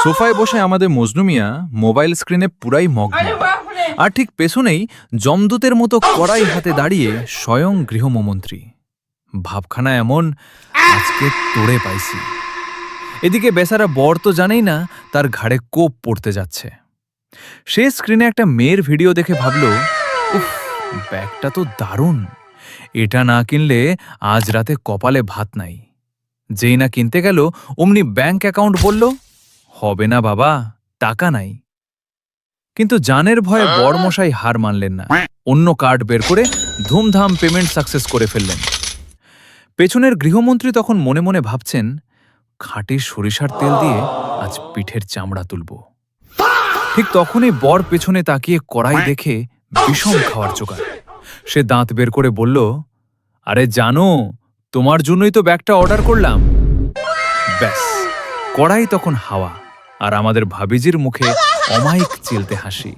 সোফায় বসে আমাদের মজনু মিয়া মোবাইল স্ক্রিনে পুরাই মগ্ন, আর ঠিক পেছনেই যমদূতের মতো কড়াই হাতে দাঁড়িয়ে স্বয়ং গৃহমন্ত্রী। ভাবখানা এমন, আজকে তোড়ে পাইছি। এদিকে বেচারা বর তো জানেই না তার ঘাড়ে কোপ পড়তে যাচ্ছে। সে স্ক্রিনে একটা মেয়ের ভিডিও দেখে ভাবল, উফ, ব্যাগটা তো দারুণ, এটা না কিনলে আজ রাতে কপালে ভাত নাই। যেই না কিনতে গেল অমনি ব্যাংক অ্যাকাউন্ট বলল, হবে না বাবা, টাকা নাই। কিন্তু জানের ভয়ে বড়মশাই হার মানলেন না, অন্য কার্ড বের করে ধুমধাম পেমেন্ট সাকসেস করে ফেললেন। পেছনের গৃহমন্ত্রী তখন মনে মনে ভাবছেন, খাঁটি সরিষার তেল দিয়ে আজ পিঠের চামড়া তুলব। ঠিক তখনই বর পেছনে তাকিয়ে কড়াই দেখে বিষম খাওয়ার জোগাড়। সে দাঁত বের করে বলল, আরে জানো, তোমার জন্যই তো ব্যাগটা অর্ডার করলাম। ব্যাস, কড়াই তখন হাওয়া, আর আমাদের ভাবিজির মুখে অমায়িক চিলতে হাসি।